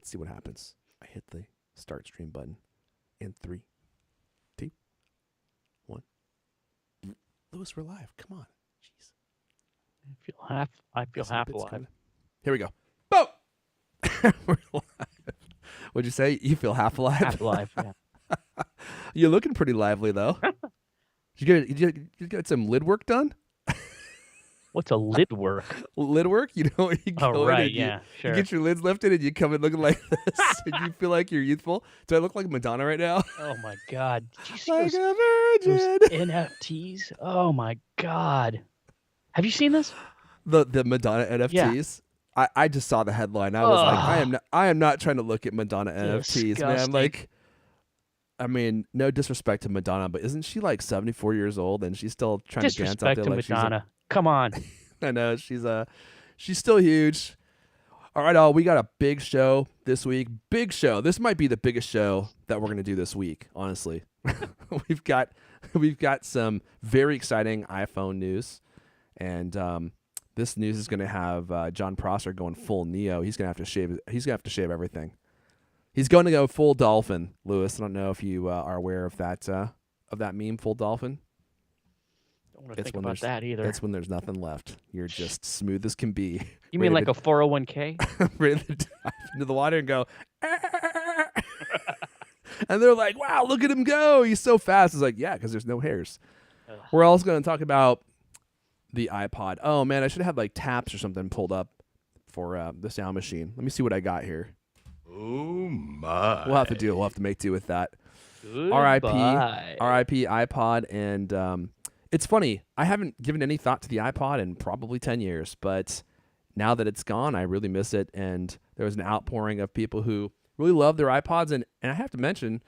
Let's see what happens. I hit the start stream button in 3, 2, 1. Lewis, we're live. Come on. Jeez. I feel half alive. Here we go. Boom! We're live. What'd you say? You feel half alive? Half alive, yeah. You're looking pretty lively, though. Did you get some lid work done? What's a lid work? Lid work? You know, you go in and sure. You get your lids lifted and you come in looking like this and you feel like you're youthful. Do I look like Madonna right now? Oh, my God. Did you see like those, a virgin. those NFTs? Oh, my God. Have you seen this? The Madonna NFTs? Yeah. I just saw the headline. I was like, I am not trying to look at Madonna NFTs, disgusting. man. Like, I mean, no disrespect to Madonna, but isn't she like 74 years old and she's still trying to dance out there like Madonna. Come on. I know she's still huge. All right, we got a big show this week. Big show. This might be the biggest show that we're gonna do this week. Honestly, we've got some very exciting iPhone news, and this news is gonna have John Prosser going full Neo. He's gonna have to shave. He's gonna have to shave everything. He's going to go full dolphin, Lewis. I don't know if you are aware of that meme, full dolphin. Don't want to think about that either. It's when there's nothing left. You're just smooth as can be. You mean like a 401k? Ready to dive into the water and go, and they're like, wow, look at him go. He's so fast. It's like, yeah, because there's no hairs. Ugh. We're also going to talk about the iPod. Oh, man, I should have like taps or something pulled up for the sound machine. Let me see what I got here. Oh, my. We'll have to do it. We'll have to make do with that. Goodbye. R.I.P. iPod. And it's funny. I haven't given any thought to the iPod in probably 10 years. But now that it's gone, I really miss it. And there was an outpouring of people who really love their iPods. And I have to mention,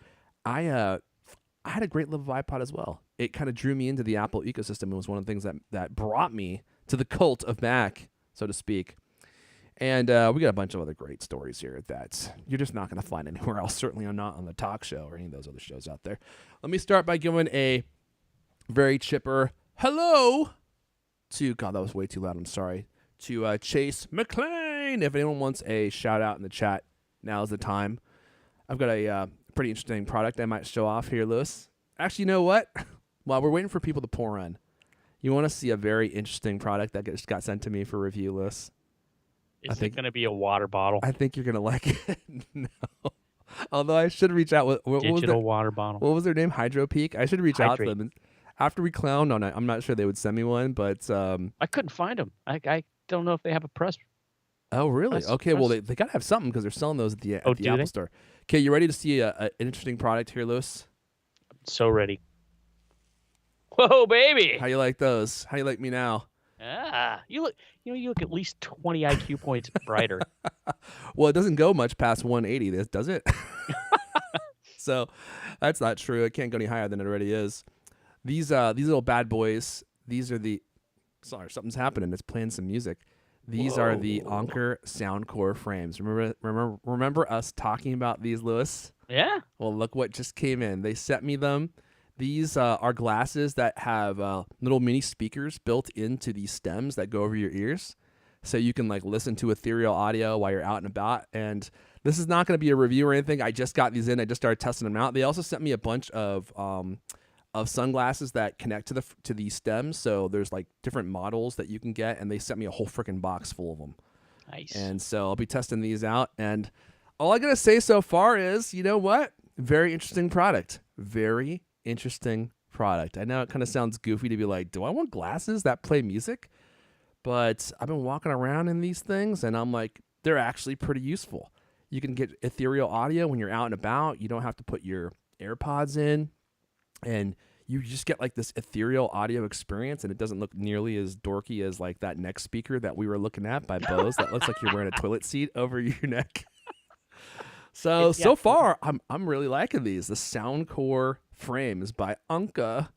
I had a great love of iPod as well. It kind of drew me into the Apple ecosystem. It was one of the things that brought me to the cult of Mac, so to speak. And we got a bunch of other great stories here that you're just not going to find anywhere else. Certainly not on the talk show or any of those other shows out there. Let me start by giving a very chipper hello to, God, that was way too loud. I'm sorry. To Chase McClain. If anyone wants a shout out in the chat, now's the time. I've got a pretty interesting product I might show off here, Lewis. Actually, you know what? While we're waiting for people to pour in, you want to see a very interesting product that just got sent to me for review, Lewis? Is it going to be a water bottle? I think you're going to like it. No. Although I should reach out. What was water bottle. What was their name? Hydro Peak? I should reach out to them. And after we clowned on it, I'm not sure they would send me one, but... I couldn't find them. I don't know if they have a press. Oh, really? Okay, well, they got to have something because they're selling those at the Apple Store. Okay, you ready to see an interesting product here, Lewis? I'm so ready. Whoa, baby! How you like those? How you like me now? You look at least 20 IQ points brighter. Well, it doesn't go much past 180, does it? So that's not true. It can't go any higher than it already is. These little bad boys. These are the. Sorry, something's happening. It's playing some music. These are the Anker Soundcore frames. Remember us talking about these, Lewis? Yeah. Well, look what just came in. They sent me them. These are glasses that have little mini speakers built into these stems that go over your ears. So you can like listen to ethereal audio while you're out and about. And this is not going to be a review or anything. I just got these in. I just started testing them out. They also sent me a bunch of sunglasses that connect to these stems. So there's like different models that you can get. And they sent me a whole freaking box full of them. Nice. And so I'll be testing these out. And all I got to say so far is, you know what? Very interesting product. Very interesting product. I know it kind of sounds goofy to be like, do I want glasses that play music? But I've been walking around in these things and I'm like, they're actually pretty useful. You can get ethereal audio when you're out and about. You don't have to put your AirPods in and you just get like this ethereal audio experience, and it doesn't look nearly as dorky as like that neck speaker that we were looking at by Bose that looks like you're wearing a toilet seat over your neck. So far, I'm really liking these. The Soundcore frames by Anker,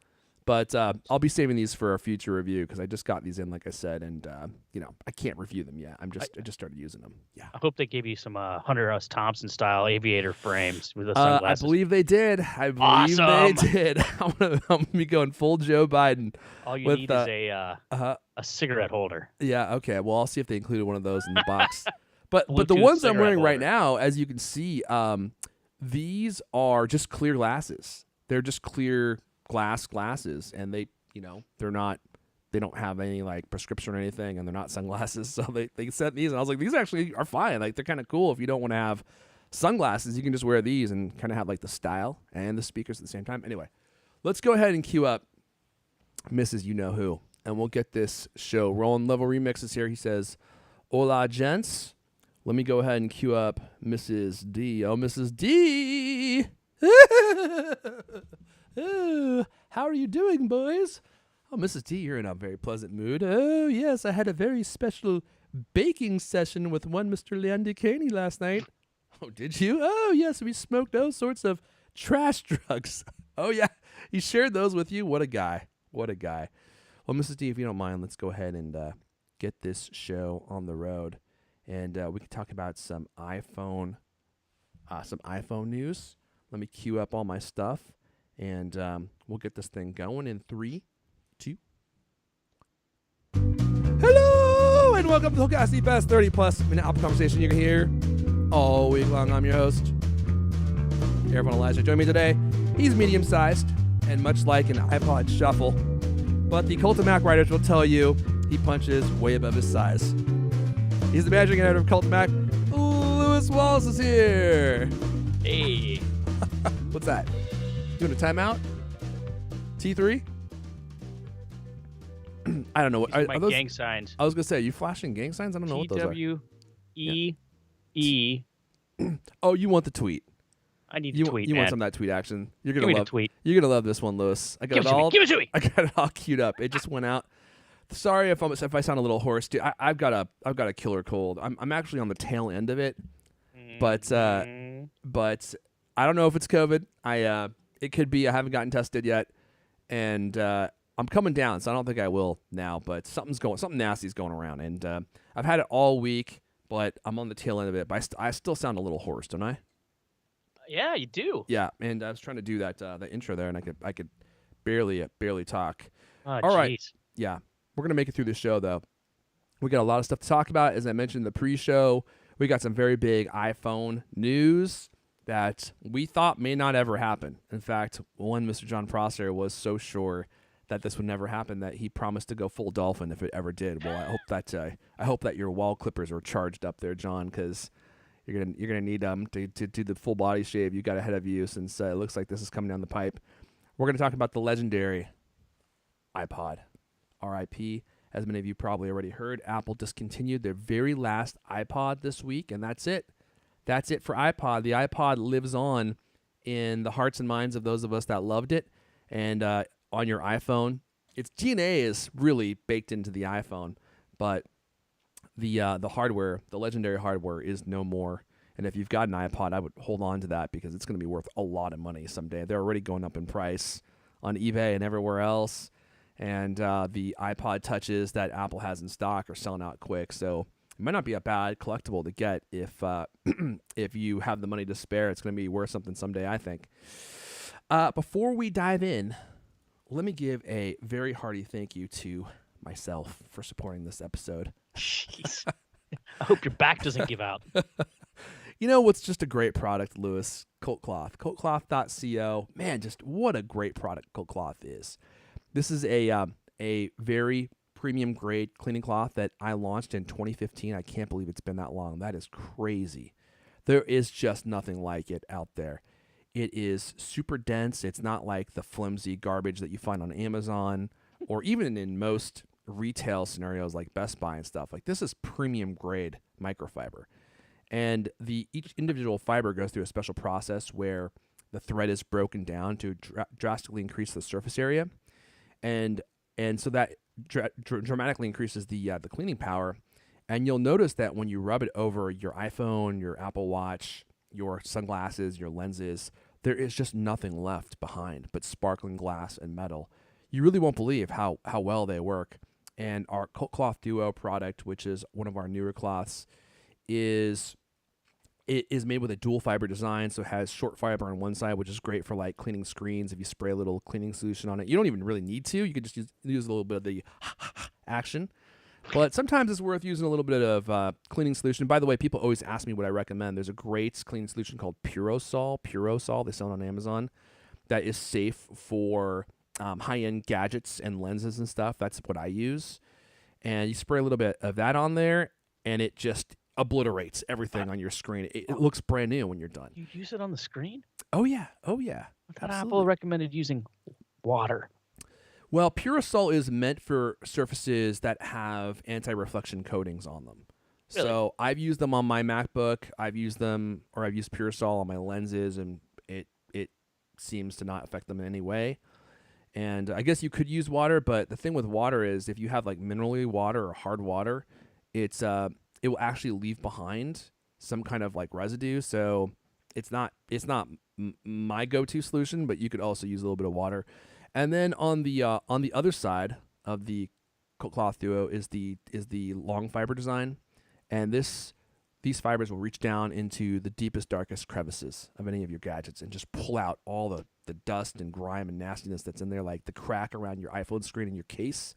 but I'll be saving these for a future review because I just got these in, like I said, and I can't review them yet. I just started using them. Yeah. I hope they gave you some Hunter S. Thompson style aviator frames with the sunglasses. I believe they did. They did. I'm gonna be going full Joe Biden. All you need is a cigarette holder. Yeah. Okay. Well, I'll see if they included one of those in the box. But the Bluetooth ones I'm cigarette wearing right holder. now, as you can see, these are just clear glasses. They're just clear glasses, and they're not. They don't have any like prescription or anything, and they're not sunglasses. So they sent these, and I was like, these actually are fine. Like they're kind of cool if you don't want to have sunglasses. You can just wear these and kind of have like the style and the speakers at the same time. Anyway, let's go ahead and cue up Mrs. You Know Who, and we'll get this show rolling. Level Remixes here. He says, "Hola, gents." Let me go ahead and cue up Mrs. D. Oh, Mrs. D. Oh, how are you doing, boys? Oh, Mrs. D, you're in a very pleasant mood. Oh, yes, I had a very special baking session with one Mr. Leander Caney last night. Oh, did you? Oh, yes, we smoked all sorts of trash drugs. Oh, yeah, he shared those with you. What a guy. What a guy. Well, Mrs. D, if you don't mind, let's go ahead and get this show on the road. And we can talk about some iPhone news. Let me queue up all my stuff, and we'll get this thing going in 3, 2. Hello, and welcome to CultCast, the best 30-plus minute Apple conversation you can hear all week long. I'm your host, Everyone Elijah. Join me today. He's medium-sized and much like an iPod Shuffle, but the Cult of Mac writers will tell you he punches way above his size. He's the managing editor of Cult of Mac. Lewis Wallace is here. Hey. What's that? Doing a timeout? T3? I don't know. What These are are my those? gang signs. I was gonna say, are you flashing gang signs? I don't know what those are. TWEE. Oh, you want the tweet? I need You to tweet, want man. some of that tweet action? You're Give gonna me love. the tweet. You're gonna love this one, Lewis. I got Give it it to me. all. Give it to me. I got it all queued up. It just went out. Sorry if I sound a little hoarse, dude. I've got a killer cold. I'm actually on the tail end of it, but I don't know if it's COVID. It could be. I haven't gotten tested yet, and I'm coming down, so I don't think I will now. But something nasty's going around, and I've had it all week, but I'm on the tail end of it. But I still sound a little hoarse, don't I? Yeah, you do. Yeah, and I was trying to do that the intro there, and I could barely talk. Oh, All right. jeez. Yeah, we're gonna make it through this show though. We got a lot of stuff to talk about, as I mentioned in the pre-show. We got some very big iPhone news that we thought may not ever happen. In fact, one Mr. John Prosser was so sure that this would never happen that he promised to go full dolphin if it ever did. Well, I hope that your wall clippers are charged up there, John, because you're gonna need them to do the full body shave you got ahead of you, since it looks like this is coming down the pipe. We're gonna talk about the legendary iPod, R.I.P. As many of you probably already heard, Apple discontinued their very last iPod this week, and that's it. That's it for iPod. The iPod lives on in the hearts and minds of those of us that loved it, and on your iPhone. Its DNA is really baked into the iPhone, but the hardware, the legendary hardware, is no more. And if you've got an iPod, I would hold on to that because it's going to be worth a lot of money someday. They're already going up in price on eBay and everywhere else. And the iPod Touches that Apple has in stock are selling out quick. So it might not be a bad collectible to get if if you have the money to spare. It's going to be worth something someday, I think. Before we dive in, let me give a very hearty thank you to myself for supporting this episode. Jeez. I hope your back doesn't give out. You know what's just a great product, Lewis? Colt Cloth. CultCloth.co. Man, just what a great product Colt Cloth is. This is a very premium grade cleaning cloth that I launched in 2015. I can't believe it's been that long. That is crazy. There is just nothing like it out there. It is super dense. It's not like the flimsy garbage that you find on Amazon or even in most retail scenarios like Best Buy and stuff. Like, this is premium grade microfiber. And each individual fiber goes through a special process where the thread is broken down to drastically increase the surface area. And so that dramatically increases the cleaning power. And you'll notice that when you rub it over your iPhone, your Apple Watch, your sunglasses, your lenses, there is just nothing left behind but sparkling glass and metal. You really won't believe how well they work. And our Colt Cloth Duo product, which is one of our newer cloths, is made with a dual fiber design, so it has short fiber on one side, which is great for like cleaning screens. If you spray a little cleaning solution on it, you don't even really need to. You could just use a little bit of the action. But sometimes it's worth using a little bit of cleaning solution. By the way, people always ask me what I recommend. There's a great cleaning solution called Purosol. Purosol, they sell it on Amazon. That is safe for high-end gadgets and lenses and stuff. That's what I use. And you spray a little bit of that on there, and it just obliterates everything on your screen. It looks brand new when you're done. You use it on the screen? Oh, yeah. Oh, yeah. I thought Absolutely. Apple recommended using water. Well, Purosol is meant for surfaces that have anti-reflection coatings on them. Really? So I've used them on my MacBook. I've used Purosol on my lenses, and it seems to not affect them in any way. And I guess you could use water, but the thing with water is if you have like minerally water or hard water, it will actually leave behind some kind of like residue. So it's not my go-to solution, but you could also use a little bit of water. And then on the other side of the Cloth Duo is the long fiber design, and these fibers will reach down into the deepest, darkest crevices of any of your gadgets and just pull out all the dust and grime and nastiness that's in there, like the crack around your iPhone screen and your case.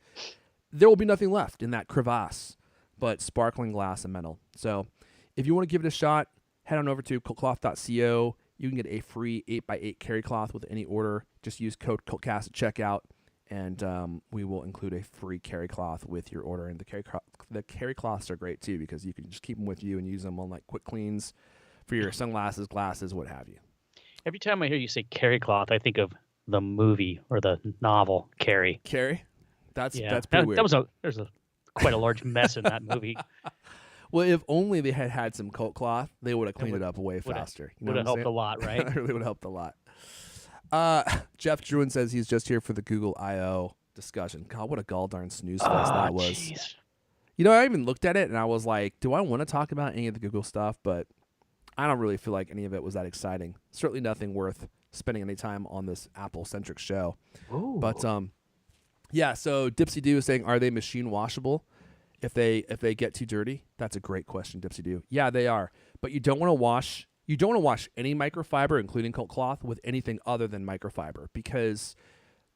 There will be nothing left in that crevasse, but sparkling glass and metal. So if you want to give it a shot, head on over to cultcloth.co. You can get a free 8x8 carry cloth with any order. Just use code CultCast at checkout, and we will include a free carry cloth with your order. And the carry cloths are great too because you can just keep them with you and use them on like quick cleans for your sunglasses, glasses, what have you. Every time I hear you say carry cloth, I think of the movie or the novel Carrie. Carry? That's pretty weird. There's quite a large mess in that movie. Well, if only they had some cult cloth, they would have cleaned it up way faster. Would have helped a lot, right? It really would have helped a lot. Jeff Druin says he's just here for the Google I/O discussion. God, what a gall darn snooze fest that was. Geez. You know, I even looked at it and I was like, do I want to talk about any of the Google stuff? But I don't really feel like any of it was that exciting. Certainly nothing worth spending any time on this Apple-centric show. Ooh. But yeah, so Dipsy Doo is saying, are they machine washable if they get too dirty? That's a great question, Dipsy Doo. Yeah, they are. But you don't want to wash any microfiber, including cult cloth, with anything other than microfiber, because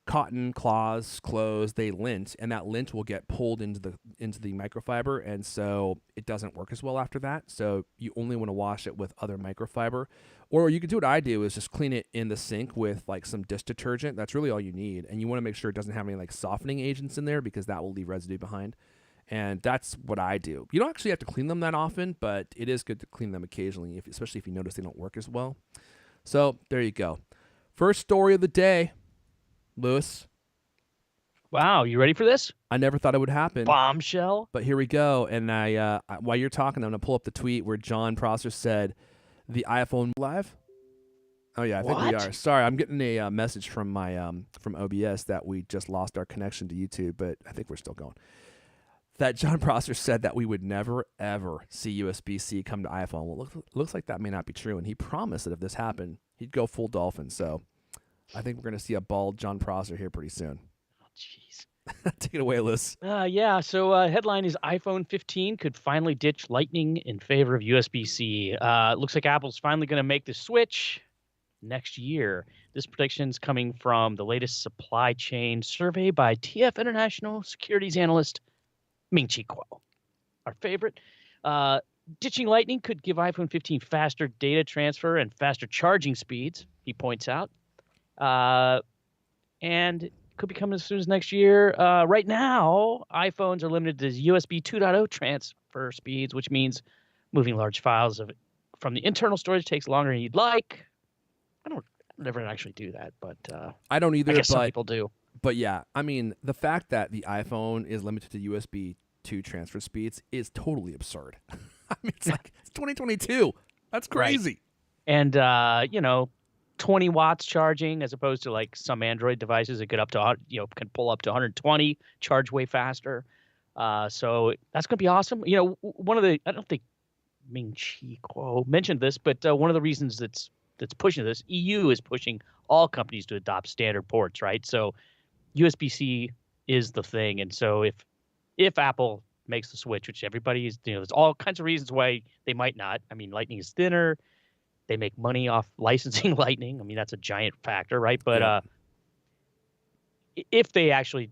cotton, cloths, clothes, they lint, and that lint will get pulled into the microfiber, and so it doesn't work as well after that. So you only want to wash it with other microfiber. Or you could do what I do is just clean it in the sink with like some dish detergent. That's really all you need. And you want to make sure it doesn't have any like softening agents in there because that will leave residue behind. And that's what I do. You don't actually have to clean them that often, but it is good to clean them occasionally, especially if you notice they don't work as well. So there you go. First story of the day. Lewis. Wow, you ready for this? I never thought it would happen. Bombshell. But here we go. And I while you're talking, I'm going to pull up the tweet where John Prosser said the iPhone live. Oh, yeah, I think we are. Sorry, I'm getting a message from my from OBS that we just lost our connection to YouTube, but I think we're still going. That John Prosser said that we would never, ever see USB-C come to iPhone. Well, looks like that may not be true, and he promised that if this happened, he'd go full dolphin. So I think we're going to see a bald John Prosser here pretty soon. Oh, jeez. Take it away, Liz. Yeah, so headline is iPhone 15 could finally ditch Lightning in favor of USB-C. Looks like Apple's finally going to make the switch next year. This prediction's coming from the latest supply chain survey by TF International Securities Analyst Ming-Chi Kuo, our favorite. Ditching Lightning could give iPhone 15 faster data transfer and faster charging speeds, he points out. And could be coming as soon as next year. Right now, iPhones are limited to USB 2.0 transfer speeds, which means moving large files from the internal storage takes longer than you'd like. I don't never actually do that, but I don't either. I guess some people do. But yeah, I mean, the fact that the iPhone is limited to USB 2 transfer speeds is totally absurd. I mean, it's like it's 2022. That's crazy. Right. And 20 watts charging as opposed to like some Android devices that get up to can pull up to 120, charge way faster. So that's going to be awesome. I don't think Ming-Chi Kuo mentioned this, but one of the reasons that's pushing this, EU is pushing all companies to adopt standard ports, right? So USB-C is the thing, and so if Apple makes the switch, which everybody is, there's all kinds of reasons why they might not. I mean, Lightning is thinner. They make money off licensing Lightning. I mean, that's a giant factor, right? But if they actually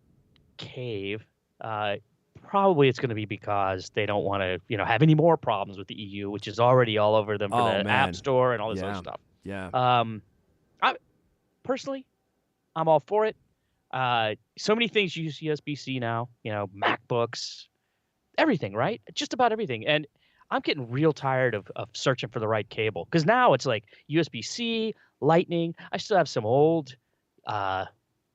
cave, probably it's going to be because they don't want to, have any more problems with the EU, which is already all over them for Oh the App man, Store and all this other yeah, stuff. yeah. I personally, I'm all for it. So many things use USB-C now. MacBooks, everything, right? Just about everything. And I'm getting real tired of searching for the right cable because now it's like USB-C, Lightning. I still have some old, uh,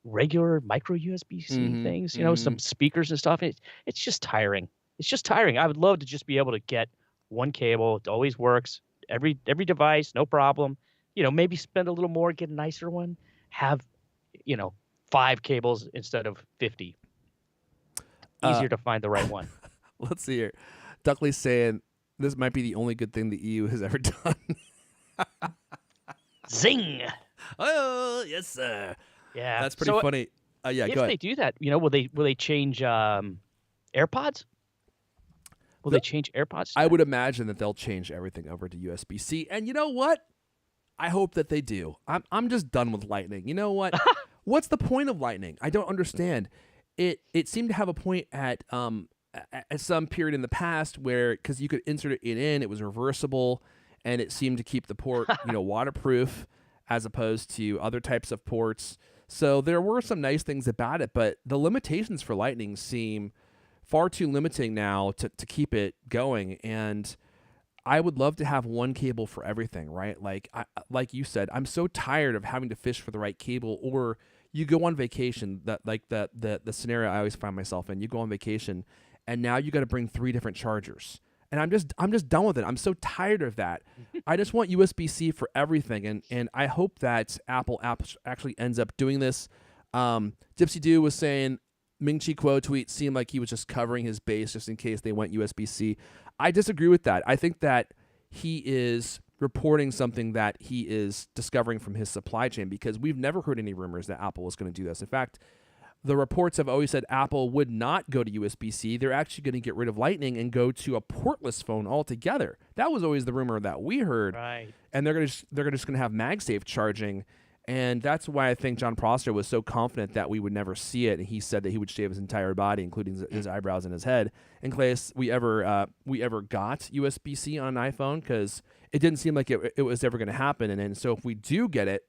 regular micro USB-C Mm-hmm. things. Mm-hmm. Some speakers and stuff. It's just tiring. It's just tiring. I would love to just be able to get one cable. It always works. Every device, no problem. Maybe spend a little more, get a nicer one. Have, you know, 5 cables instead of 50. Uh, Easier to find the right one. let's see here. Duckley's saying this might be the only good thing the EU has ever done. Zing. Oh yes, sir. Yeah. That's pretty So funny. Yeah, if go ahead. they do that, will they change AirPods? Will The- they change AirPods? to I that? would imagine that they'll change everything over to USB-C. And you know what? I hope that they do. I'm just done with Lightning. You know what? What's the point of Lightning? I don't understand. It seemed to have a point at some period in the past where because you could insert it in, it was reversible, and it seemed to keep the port waterproof as opposed to other types of ports. So there were some nice things about it, but the limitations for Lightning seem far too limiting now to keep it going. And I would love to have one cable for everything, right? Like you said, I'm so tired of having to fish for the right cable. Or you go on vacation, the scenario I always find myself in. You go on vacation, and now you got to bring 3 different chargers, and I'm just done with it. I'm so tired of that. I just want USB-C for everything, and I hope that Apple actually ends up doing this. Gypsy Doo was saying Ming Chi Kuo tweet seemed like he was just covering his base just in case they went USB-C. I disagree with that. I think that he is reporting something that he is discovering from his supply chain because we've never heard any rumors that Apple was going to do this. In fact, the reports have always said Apple would not go to USB-C. They're actually going to get rid of Lightning and go to a portless phone altogether. That was always the rumor that we heard. Right. And they're just going to have MagSafe charging. And that's why I think John Prosser was so confident that we would never see it. And he said that he would shave his entire body, including his eyebrows and his head, in case we ever got USB-C on an iPhone, because it didn't seem like it was ever going to happen. And so if we do get it,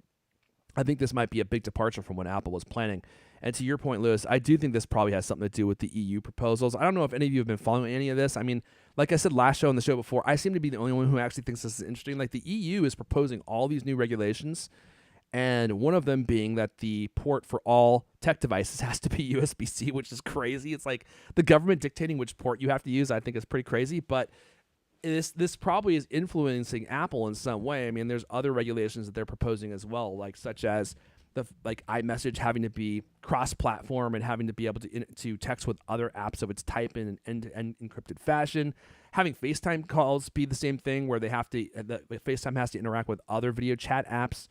I think this might be a big departure from what Apple was planning. And to your point, Lewis, I do think this probably has something to do with the EU proposals. I don't know if any of you have been following any of this. I mean, like I said last show on the show before, I seem to be the only one who actually thinks this is interesting. Like the EU is proposing all these new regulations, and one of them being that the port for all tech devices has to be USB-C, which is crazy. It's like the government dictating which port you have to use. I think is pretty crazy, but this probably is influencing Apple in some way. I mean, there's other regulations that they're proposing as well, like such as like iMessage having to be cross-platform and having to be able to text with other apps of its type in an end-to-end encrypted fashion. Having FaceTime calls be the same thing, where they have to FaceTime has to interact with other video chat apps.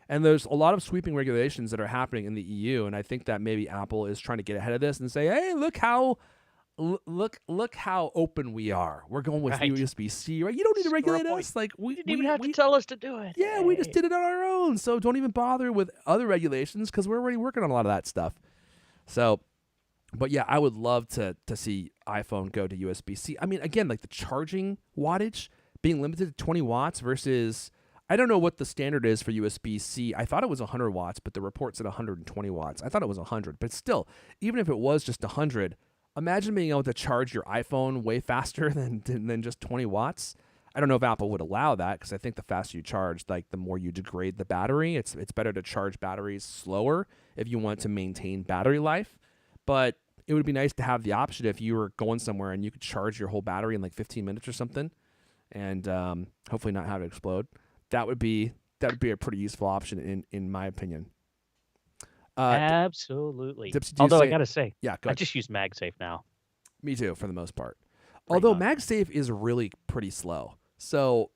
And there's a lot of sweeping regulations that are happening in the EU, and I think that maybe Apple is trying to get ahead of this and say, "Hey, look how open we are. We're going with Right. USB-C, right? You don't need to regulate us. Like You didn't even have to tell us to do it. yeah, we just did it on our own. So don't even bother with other regulations because we're already working on a lot of that stuff." So, but yeah, I would love to see iPhone go to USB-C. I mean, again, like the charging wattage being limited to 20 watts versus, I don't know what the standard is for USB-C. I thought it was 100 watts, but the report said 120 watts. I thought it was 100, but still, even if it was just 100, imagine being able to charge your iPhone way faster than just 20 watts. I don't know if Apple would allow that because I think the faster you charge, like the more you degrade the battery. It's better to charge batteries slower if you want to maintain battery life. But it would be nice to have the option if you were going somewhere and you could charge your whole battery in like 15 minutes or something, and hopefully not have it explode. That would be a pretty useful option in my opinion. Absolutely. Dipsy, Although I gotta say, yeah, go I ahead. just use MagSafe now. Me too, for the most part. Pretty Although much. MagSafe is really pretty slow. So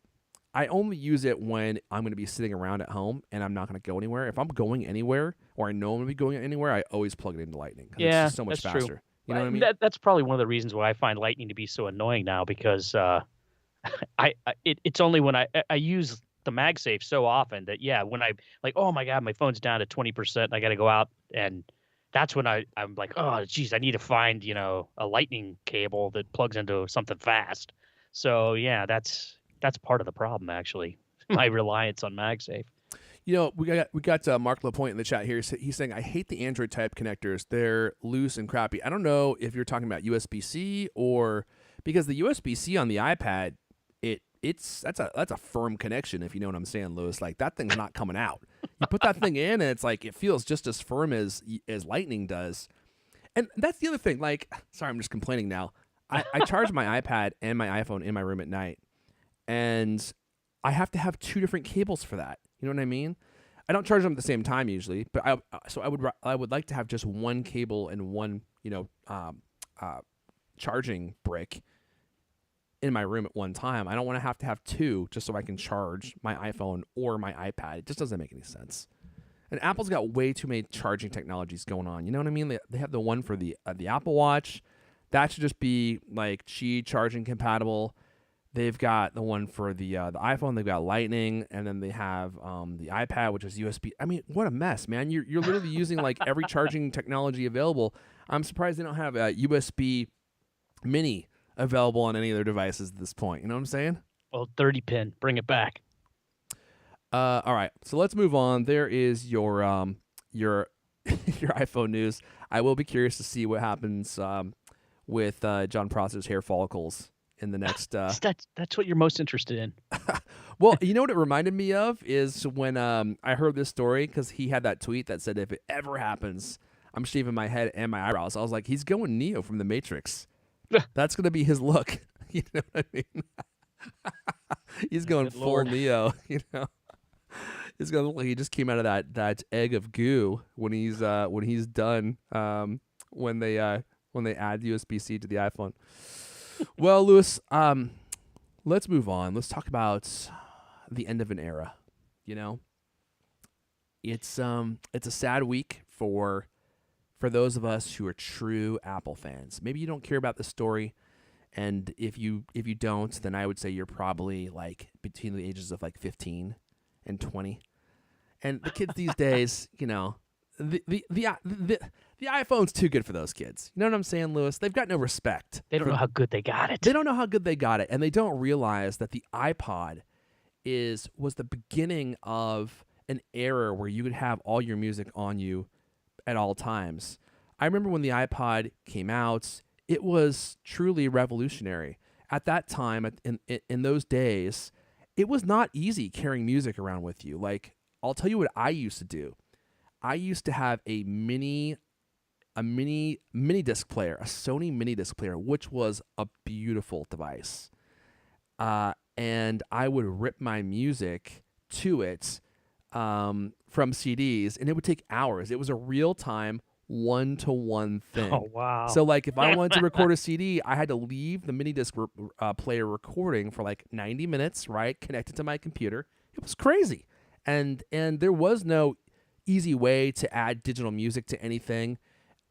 I only use it when I'm going to be sitting around at home and I'm not going to go anywhere. If I'm going anywhere or I know I'm going to be going anywhere, I always plug it into Lightning. 'Cause it's Yeah, just so much that's true. faster. You know what I mean? That's probably one of the reasons why I find Lightning to be so annoying now because it's only when I use the MagSafe so often that when I like, oh my God, my phone's down to 20%, I got to go out and that's when I'm like, oh, geez, I need to find, a lightning cable that plugs into something fast. So yeah, that's part of the problem actually. My reliance on MagSafe. We got Mark Lapointe in the chat here. He's saying, I hate the Android type connectors. They're loose and crappy. I don't know if you're talking about USB-C or because the USB-C on the iPad, that's a firm connection, if you know what I'm saying, Lewis. Like that thing's not coming out. You put that thing in and it's like it feels just as firm as Lightning does. And that's the other thing. Like, sorry, I'm just complaining now. I charge my iPad and my iPhone in my room at night, and I have to have two different cables for that. You know what I mean? I don't charge them at the same time usually, but I would like to have just one cable and one charging brick in my room at one time. I don't want to have two just so I can charge my iPhone or my iPad. It just doesn't make any sense. And Apple's got way too many charging technologies going on. You know what I mean? They have the one for the Apple Watch. That should just be like Qi charging compatible. They've got the one for the iPhone. They've got Lightning, and then they have the iPad, which is USB. I mean, what a mess, man! You're literally using like every charging technology available. I'm surprised they don't have a USB Mini available on any of their devices at this point. You know what I'm saying? Well, 30 pin, bring it back. All right, so let's move on. There is your your iPhone news. I will be curious to see what happens with John Prosser's hair follicles in the next. That's what you're most interested in. Well, you know what it reminded me of is when I heard this story because he had that tweet that said, if it ever happens, I'm shaving my head and my eyebrows. I was like, he's going Neo from The Matrix. That's going to be his look. You know what I mean? He's going Good full Lord. Neo, you know? It's going to look like he just came out of that egg of goo when he's done when they add USB-C to the iPhone. Well, Lewis, let's move on. Let's talk about the end of an era. You know, it's a sad week for those of us who are true Apple fans. Maybe you don't care about the story, and if you don't, then I would say you're probably like between the ages of like 15 and 20. And the kids these days, you know, the iPhone's too good for those kids. You know what I'm saying, Lewis? They've got no respect. They don't know how good they got it. They don't know how good they got it, and they don't realize that the iPod was the beginning of an era where you could have all your music on you at all times. I remember when the iPod came out, it was truly revolutionary. At that time, in those days, it was not easy carrying music around with you. Like, I'll tell you what I used to do. I used to have a mini disc player, a Sony mini disc player, which was a beautiful device. And I would rip my music to it from CDs, and it would take hours. It was a real-time one-to-one thing. Oh, wow. So, like, if I wanted to record a CD, I had to leave the mini disc player recording for like 90 minutes, right, connected to my computer. It was crazy. And there was no easy way to add digital music to anything.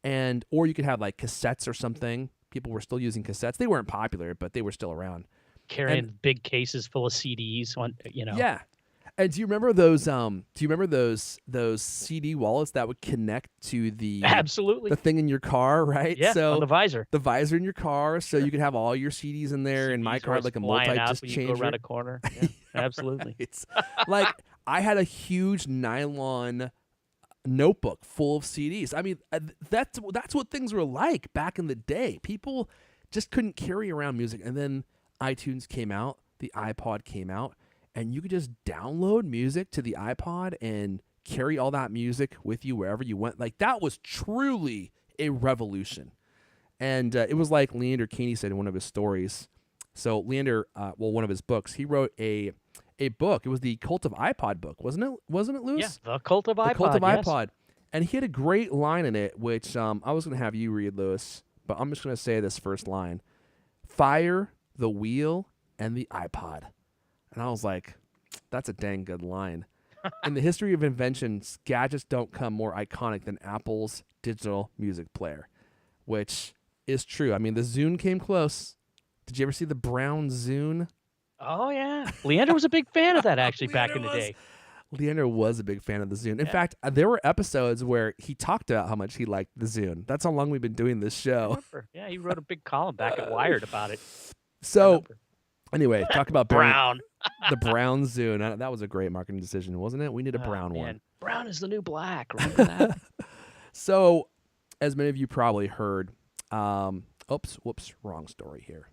Or you could have like cassettes or something. People were still using cassettes. They weren't popular, but they were still around. Carrying big cases full of CDs, Yeah. And do you remember those CD wallets that would connect to the absolutely the thing in your car, right? Yeah, so on the visor. The visor in your car, so you could have all your CDs in there. In my car, like a multi-disc changer. You go around a corner. Yeah, absolutely. It's like I had a huge nylon notebook full of CDs. I mean, that's what things were like back in the day. People just couldn't carry around music, and then iTunes came out, the iPod came out, and you could just download music to the iPod and carry all that music with you wherever you went. Like, that was truly a revolution. And it was like Leander Keeney said in one of his stories. So Leander, one of his books, he wrote a book. It was the Cult of iPod book, wasn't it, Lewis? Yeah, the Cult of iPod. The Cult of yes. iPod. And he had a great line in it, which I was going to have you read, Lewis, but I'm just going to say this first line. Fire, the wheel, and the iPod. And I was like, that's a dang good line. In the history of inventions, gadgets don't come more iconic than Apple's digital music player, which is true. I mean, the Zune came close. Did you ever see the brown Zune? Oh, yeah. Leander was a big fan of that, actually, back in the day. Leander was a big fan of the Zune. In fact, there were episodes where he talked about how much he liked the Zune. That's how long we've been doing this I show. remember. Yeah, he wrote a big column back at Wired about it. So, anyway, talk about Brown. the brown Zune. That was a great marketing decision, wasn't it? We need a brown one. Brown is the new black. Remember that? So, as many of you probably heard, whoops, wrong story here.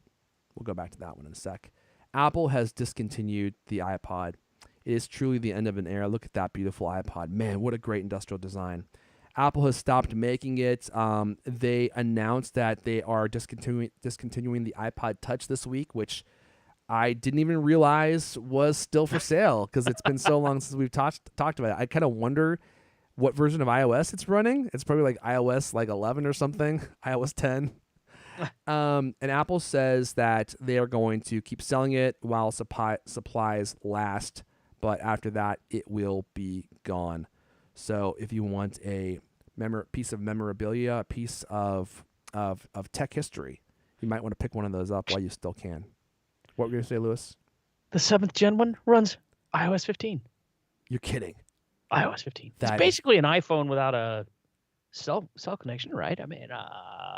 We'll go back to that one in a sec. Apple has discontinued the iPod. It is truly the end of an era. Look at that beautiful iPod. Man, what a great industrial design. Apple has stopped making it. They announced that they are discontinuing the iPod Touch this week, which I didn't even realize was still for sale because it's been so long since we've talked about it. I kind of wonder what version of iOS it's running. It's probably like iOS 11 or something, iOS 10. And Apple says that they are going to keep selling it while supplies last, but after that, it will be gone. So if you want a piece of memorabilia, a piece of tech history, you might want to pick one of those up while you still can. What were you going to say, Lewis? The 7th gen one runs iOS 15. You're kidding. iOS 15. It's basically an iPhone without a cell connection, right? I mean,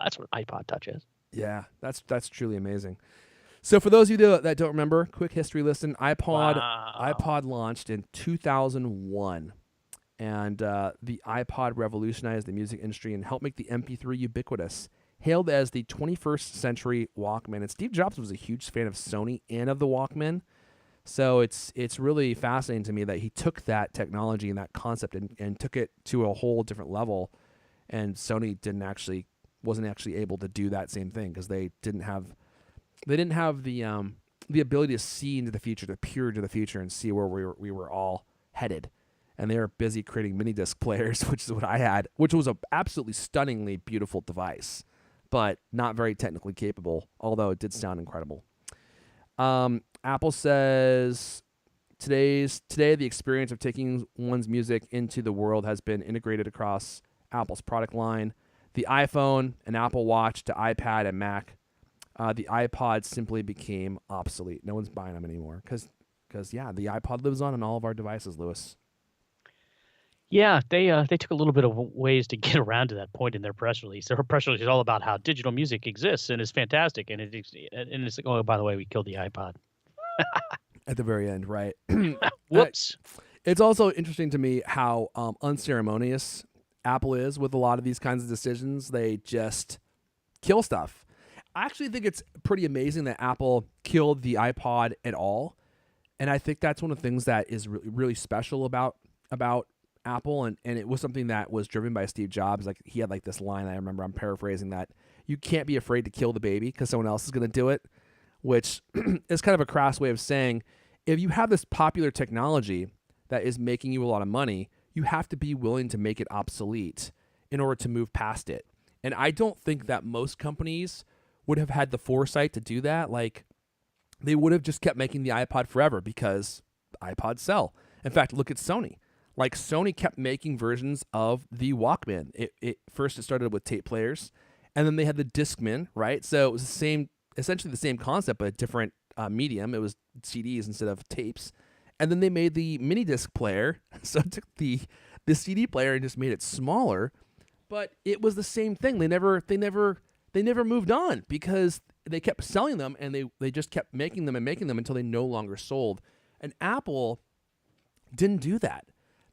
that's what iPod Touch is. Yeah, that's truly amazing. So for those of you that don't remember, quick history lesson: iPod launched in 2001, and the iPod revolutionized the music industry and helped make the MP3 ubiquitous. Hailed as the 21st century Walkman, and Steve Jobs was a huge fan of Sony and of the Walkman. So it's really fascinating to me that he took that technology and that concept and took it to a whole different level, and Sony wasn't actually able to do that same thing because they didn't have the ability to see into the future, to peer into the future and see where we were all headed. And they were busy creating mini disc players, which is what I had, which was a absolutely stunningly beautiful device, but not very technically capable, although it did sound incredible. Apple says today the experience of taking one's music into the world has been integrated across Apple's product line. The iPhone, an Apple Watch, to iPad and Mac. The iPod simply became obsolete. No one's buying them anymore because the iPod lives on all of our devices, Lewis. Yeah, they took a little bit of ways to get around to that point in their press release. Their press release is all about how digital music exists and is fantastic, and it's like, oh, by the way, we killed the iPod. At the very end, right? Whoops. It's also interesting to me how unceremonious Apple is with a lot of these kinds of decisions. They just kill stuff. I actually think it's pretty amazing that Apple killed the iPod at all, and I think that's one of the things that is really, really special about Apple, and it was something that was driven by Steve Jobs. Like, he had like this line, I remember, I'm paraphrasing, that you can't be afraid to kill the baby because someone else is going to do it, which is kind of a crass way of saying, if you have this popular technology that is making you a lot of money, you have to be willing to make it obsolete in order to move past it. And I don't think that most companies would have had the foresight to do that. Like, they would have just kept making the iPod forever because iPods sell. In fact, look at Sony. Like, Sony kept making versions of the Walkman. It first started with tape players, and then they had the Discman, right? So it was essentially the same concept, but a different medium. It was CDs instead of tapes. And then they made the mini disc player. So it took the CD player and just made it smaller, but it was the same thing. They never moved on because they kept selling them, and they just kept making them until they no longer sold. And Apple didn't do that.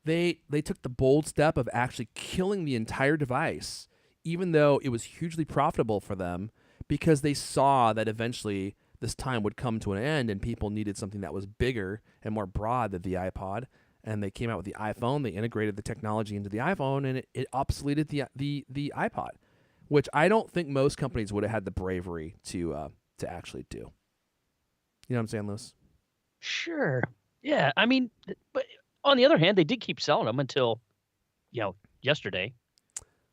They took the bold step of actually killing the entire device, even though it was hugely profitable for them, because they saw that eventually this time would come to an end and people needed something that was bigger and more broad than the iPod. And they came out with the iPhone. They integrated the technology into the iPhone, and it obsoleted the iPod, which I don't think most companies would have had the bravery to actually do. You know what I'm saying, Lewis? Sure. Yeah. I mean, but on the other hand, they did keep selling them until, yesterday.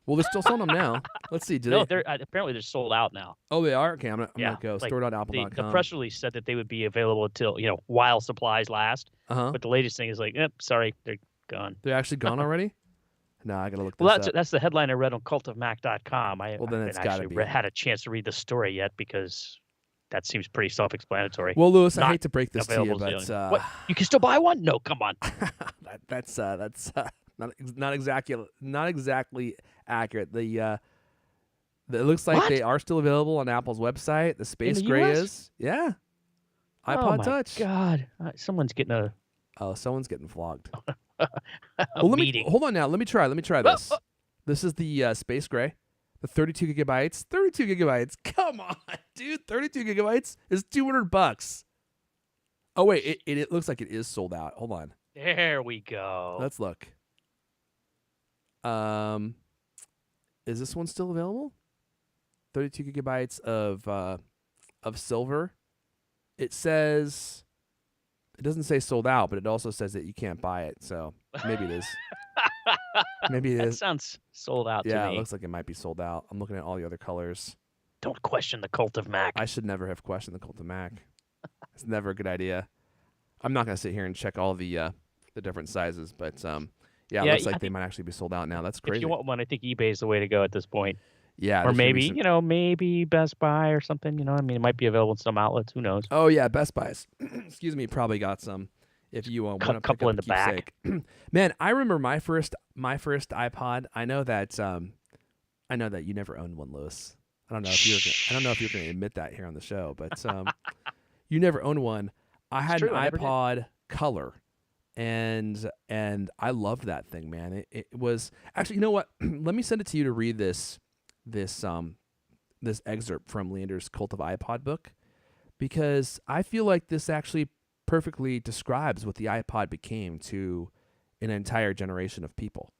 Well, they're still selling them now. Let's see. Apparently they're sold out now. Oh, they are? Okay, I'm gonna go store.apple.com. The press release said that they would be available until, while supplies last. Uh-huh. But the latest thing is like, sorry, they're gone. They're actually gone already? No, I gotta look. Well, this up. that's the headline I read on cultofmac.com. I then it's haven't gotta actually be. had a chance to read the story yet because that seems pretty self-explanatory. Well, Lewis, I Not hate to break this to you, available is but the only- what? You can still buy one? No, come on. that's not exactly accurate. It looks like What? they are still available on Apple's website. The Space the Gray US? is, yeah. Oh iPod my Touch. God, someone's getting a Oh, someone's getting flogged. a Well, meeting. hold on now. Let me try Oh, this. This is the Space Gray, the 32 gigabytes. 32 gigabytes. Come on, dude. 32 gigabytes is $200. Oh wait, it looks like it is sold out. Hold on. There we go. Let's look. Is this one still available? 32 gigabytes of silver. It says, it doesn't say sold out, but it also says that you can't buy it. So maybe it is. Maybe it That is. sounds sold out Yeah, to it me. looks like it might be sold out. I'm looking at all the other colors. Don't question the cult of Mac. I should never have questioned the Cult of Mac. It's never a good idea. I'm not gonna sit here and check all the different sizes, but it Yeah, looks I like they think might actually be sold out now. That's if crazy. you want one, I think eBay is the way to go at this point. Yeah, Or there should be maybe, some- maybe Best Buy or something. I mean, it might be available in some outlets. Who knows? Oh yeah, Best Buy's. Excuse me, probably got some. If you want to pick Couple up in a the back. keepsake. Man, I remember my first iPod. I know that you never owned one, Lewis. I don't know if you're going to admit that here on the show, but you never owned one. I had true, an I never did. iPod Color, and I loved that thing, man. It was actually, you know what? Let me send it to you to read this excerpt from Leander's Cult of iPod book, because I feel like this actually perfectly describes what the iPod became to an entire generation of people.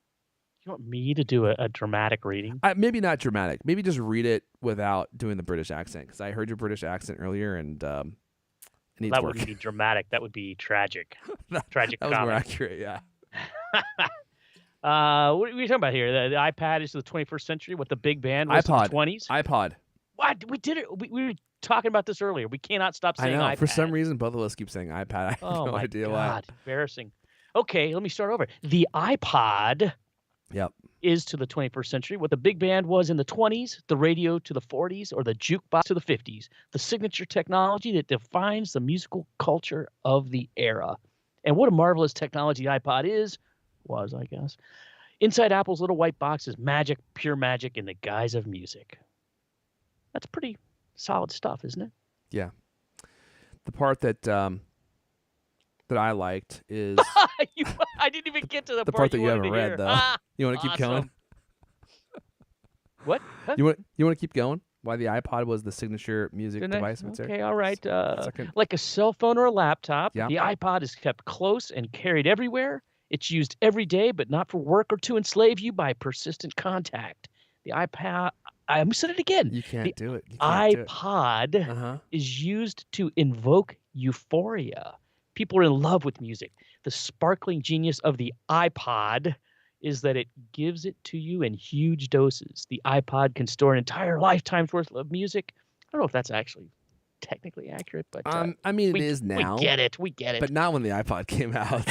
You want me to do a dramatic reading? Maybe not dramatic. Maybe just read it without doing the British accent, because I heard your British accent earlier, and it needs That work. wouldn't be dramatic. That would be tragic. Tragic That was more comic. accurate, yeah. What are we talking about here? The iPad is the 21st century. What the big band was iPod. in the 20s? iPod. What? We did it. We were talking about this earlier. We cannot stop I saying know. iPad. For some reason, both of us keep saying iPad. I have Oh no my idea God, embarrassing. Okay, let me start over. The iPod why. Yep. is to the 21st century what the big band was in the 20s, the radio to the 40s, or the jukebox to the 50s. The signature technology that defines the musical culture of the era. And what a marvelous technology iPod was, I guess. Inside Apple's little white box is magic, pure magic in the guise of music. That's pretty solid stuff, isn't it? Yeah. The part that I liked is I didn't even get to the, the part that you wanted haven't to read, hear. though. Ah, You want to keep going? awesome. What? Huh? You want to keep going? Why the iPod was the signature music Didn't I? device? of its era? Okay, all right. Second. Like a cell phone or a laptop, Yeah. the iPod is kept close and carried everywhere. It's used every day, but not for work or to enslave you by persistent contact. The iPod, I said it again. You can't The do it. You can't do it. iPod Uh-huh. is used to invoke euphoria. People are in love with music. The sparkling genius of the iPod is that it gives it to you in huge doses. The iPod can store an entire lifetime's worth of music. I don't know if that's actually technically accurate, but I mean, it is now. We get it. We get it. But not when the iPod came out.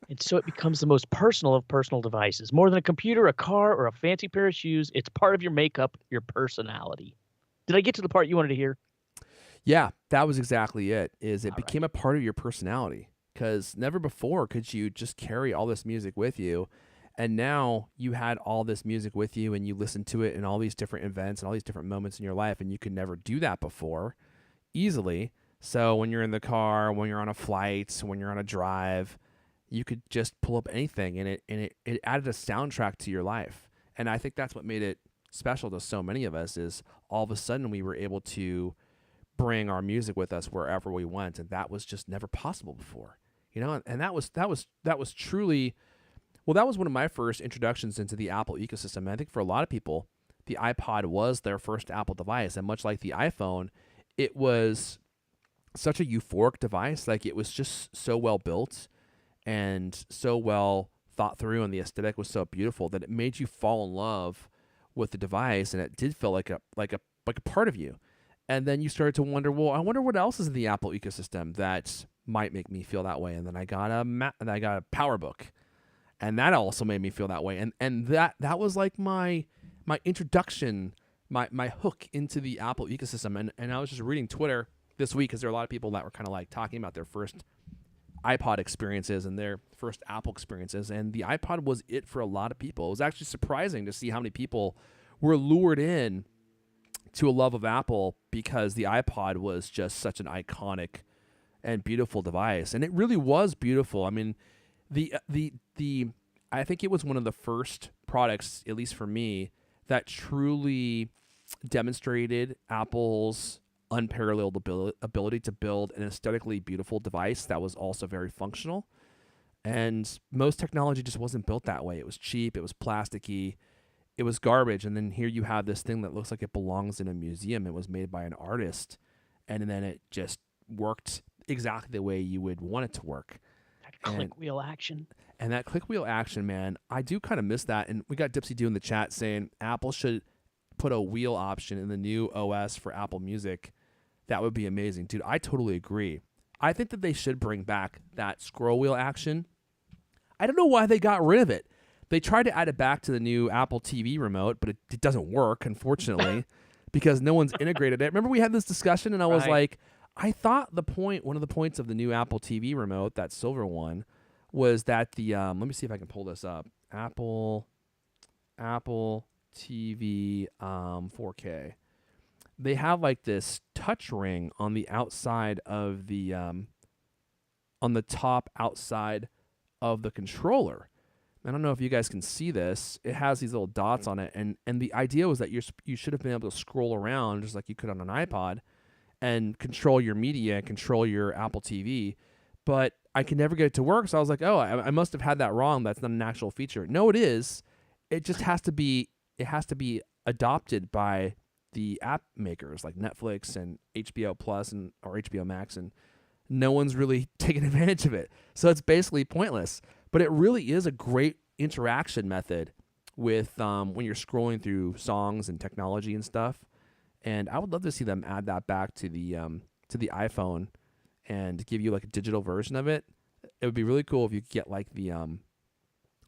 And so it becomes the most personal of personal devices. More than a computer, a car, or a fancy pair of shoes, it's part of your makeup, your personality. Did I get to the part you wanted to hear? Yeah, that was exactly it. It All became a part of your personality, because never before could you just carry all this music with you, and now you had all this music with you, and you listened to it in all these different events and all these different moments in your life, and you could never do that before easily. So when you're in the car, when you're on a flight, when you're on a drive, you could just pull up anything, and it added a soundtrack to your life. And I think that's what made it special to so many of us, is all of a sudden we were able to bring our music with us wherever we went, and that was just never possible before, and that was truly, well, that was one of my first introductions into the Apple ecosystem. And I think for a lot of people, the iPod was their first Apple device, and much like the iPhone, it was such a euphoric device. Like, it was just so well built and so well thought through, and the aesthetic was so beautiful that it made you fall in love with the device, and it did feel like a part of you. And then you started to wonder, well, I wonder what else is in the Apple ecosystem that might make me feel that way. And then I got a PowerBook, and that also made me feel that way. And that was like my introduction my hook into the Apple ecosystem. And I was just reading Twitter this week because there are a lot of people that were kind of like talking about their first iPod experiences and their first Apple experiences, and the iPod was it for a lot of people. It was actually surprising to see how many people were lured in to a love of Apple because the iPod was just such an iconic and beautiful device, and it really was beautiful. I mean, the I think it was one of the first products, at least for me, that truly demonstrated Apple's unparalleled ability to build an aesthetically beautiful device that was also very functional. And most technology just wasn't built that way. It was cheap, it was plasticky, it was garbage. And then here you have this thing that looks like it belongs in a museum. It was made by an artist, and then it just worked exactly the way you would want it to work. That click wheel action. And that click wheel action, man, I do kind of miss that. And we got Dipsy Doo in the chat saying Apple should put a wheel option in the new OS for Apple Music. That would be amazing. Dude, I totally agree. I think that they should bring back that scroll wheel action. I don't know why they got rid of it. They tried to add it back to the new Apple TV remote, but it doesn't work, unfortunately, because no one's integrated it. Remember we had this discussion, and I was like, I thought one of the points of the new Apple TV remote, that silver one, was that the let me see if I can pull this up. Apple TV 4K. They have like this touch ring on the outside of the on the top outside of the controller. I don't know if you guys can see this. It has these little dots on it, and the idea was that you should have been able to scroll around just like you could on an iPod and control your media and control your Apple TV. But I could never get it to work, so I was like, oh, I must have had that wrong. That's not an actual feature. No, it is. It just has to be. It has to be adopted by the app makers like Netflix and HBO Plus or HBO Max, and no one's really taking advantage of it. So it's basically pointless. But it really is a great interaction method with when you're scrolling through songs and technology and stuff. And I would love to see them add that back to the iPhone and give you like a digital version of it. It would be really cool if you could get like the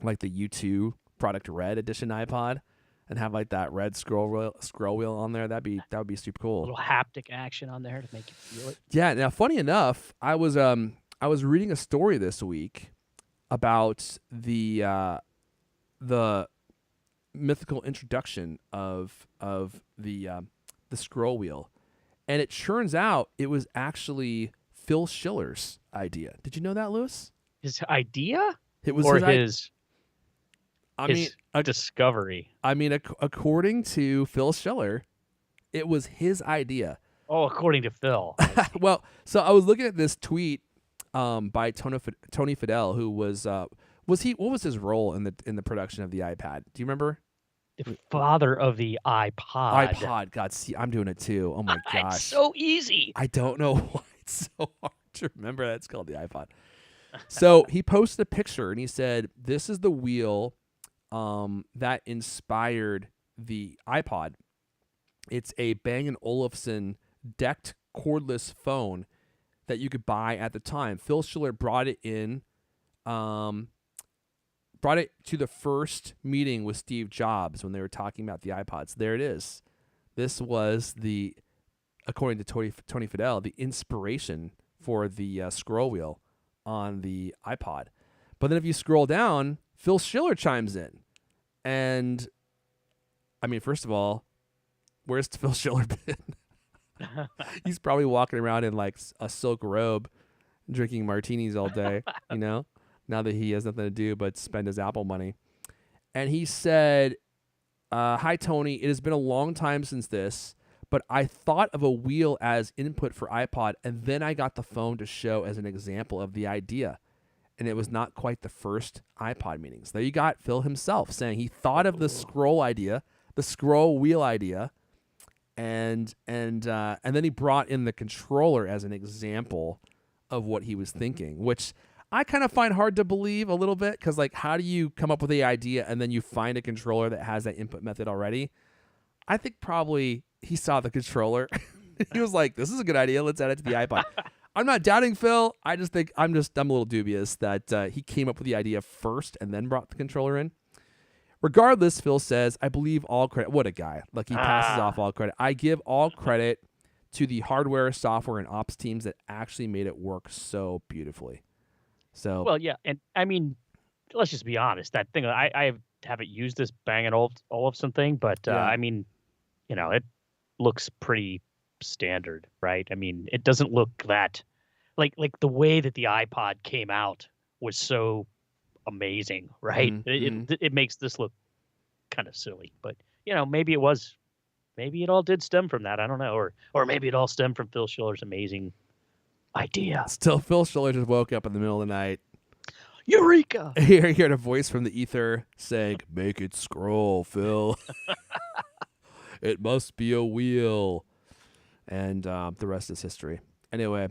U2 Product Red Edition iPod and have like that red scroll wheel on there. That would be super cool. A little haptic action on there to make you feel it. Yeah. Now, funny enough, I was reading a story this week about the mythical introduction of the scroll wheel, and it turns out it was actually Phil Schiller's idea. Did you know that, Lewis? His idea? It was his a discovery. I mean, according to Phil Schiller, it was his idea. Oh, according to Phil. Well, so I was looking at this tweet by Tony Fadell, who was he? What was his role in the production of the iPad? Do you remember? The father of the iPod. iPod. God, see, I'm doing it too. Oh my gosh, it's so easy. I don't know why it's so hard to remember that it's called the iPod. So he posted a picture and he said, "This is the wheel that inspired the iPod. It's a Bang & Olufsen decked cordless phone that you could buy at the time. Phil Schiller brought it to the first meeting with Steve Jobs when they were talking about the iPods. There it is. This was according to Tony Fadell, the inspiration for the scroll wheel on the iPod. But then if you scroll down, Phil Schiller chimes in. And, I mean, first of all, where's Phil Schiller been? He's probably walking around in like a silk robe, drinking martinis all day, now that he has nothing to do but spend his Apple money. And he said, hi, Tony. It has been a long time since this, but I thought of a wheel as input for iPod, and then I got the phone to show as an example of the idea. And it was not quite the first iPod meetings. There you got Phil himself saying he thought of the scroll wheel idea, and then he brought in the controller as an example of what he was thinking, which I kind of find hard to believe a little bit, because like, how do you come up with the idea and then you find a controller that has that input method already? I think probably he saw the controller. He was like, this is a good idea. Let's add it to the iPod. I'm not doubting Phil. I just think I'm a little dubious that he came up with the idea first and then brought the controller in. Regardless, Phil says, I believe all credit. What a guy. Like, he passes off all credit. I give all credit to the hardware, software, and ops teams that actually made it work so beautifully. So, Well, yeah, and I mean, let's just be honest. That thing, I haven't used this Bang & Olufsen thing, but Yeah. I mean, it looks pretty standard, right? I mean, it doesn't look that like the way that the iPod came out was so amazing, right? It makes this look kind of silly, but maybe maybe it all did stem from that. I don't know, or maybe it all stemmed from Phil Schiller's amazing idea. Still, Phil Schiller just woke up in the middle of the night. Eureka! He heard a voice from the ether saying, "Make it scroll, Phil. It must be a wheel." And the rest is history. Anyway,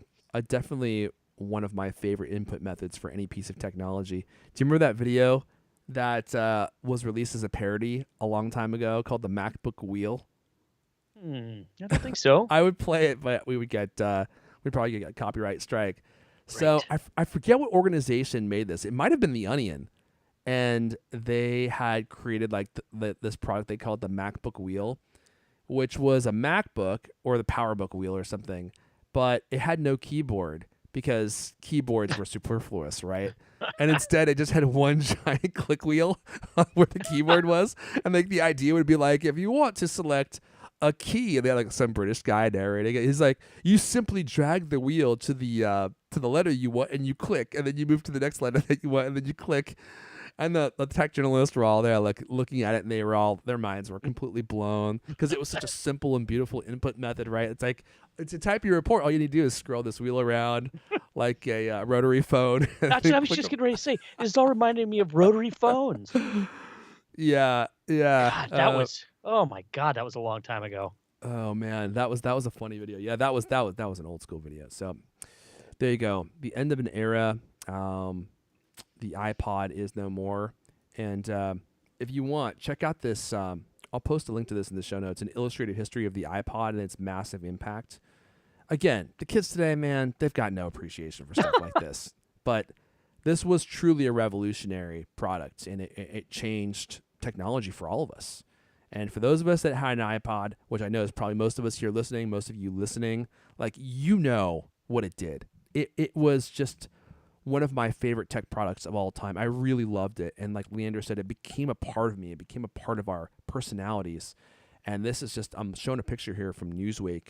definitely one of my favorite input methods for any piece of technology. Do you remember that video that was released as a parody a long time ago called the MacBook Wheel? I don't think so. I would play it, but we'd probably get a copyright strike. So I forget what organization made this. It might have been The Onion, and they had created like this product they called the MacBook Wheel, which was a MacBook or the PowerBook Wheel or something, but it had no keyboard because keyboards were superfluous, right? And instead, it just had one giant click wheel where the keyboard was, and like the idea would be like, if you want to select a key, and they had like some British guy narrating it. He's like, you simply drag the wheel to the letter you want, and you click, and then you move to the next letter that you want, and then you click. And the tech journalists were all there, like looking at it, and their minds were completely blown because it was such a simple and beautiful input method, right? It's like to type your report, all you need to do is scroll this wheel around like a rotary phone. That's what I was just getting ready to say. This all reminded me of rotary phones. Yeah. God, that was. Oh my God, that was a long time ago. Oh man, that was a funny video. Yeah, that was an old school video. So there you go. The end of an era. The iPod is no more. And if you want, check out this. I'll post a link to this in the show notes. An illustrated history of the iPod and its massive impact. Again, the kids today, man, they've got no appreciation for stuff like this. But this was truly a revolutionary product, and it changed technology for all of us. And for those of us that had an iPod, which I know is probably most of us here listening, most of you listening, like, you know what it did. It was just one of my favorite tech products of all time. I really loved it. And like Leander said, it became a part of me. It became a part of our personalities. And this is just, I'm showing a picture here from Newsweek,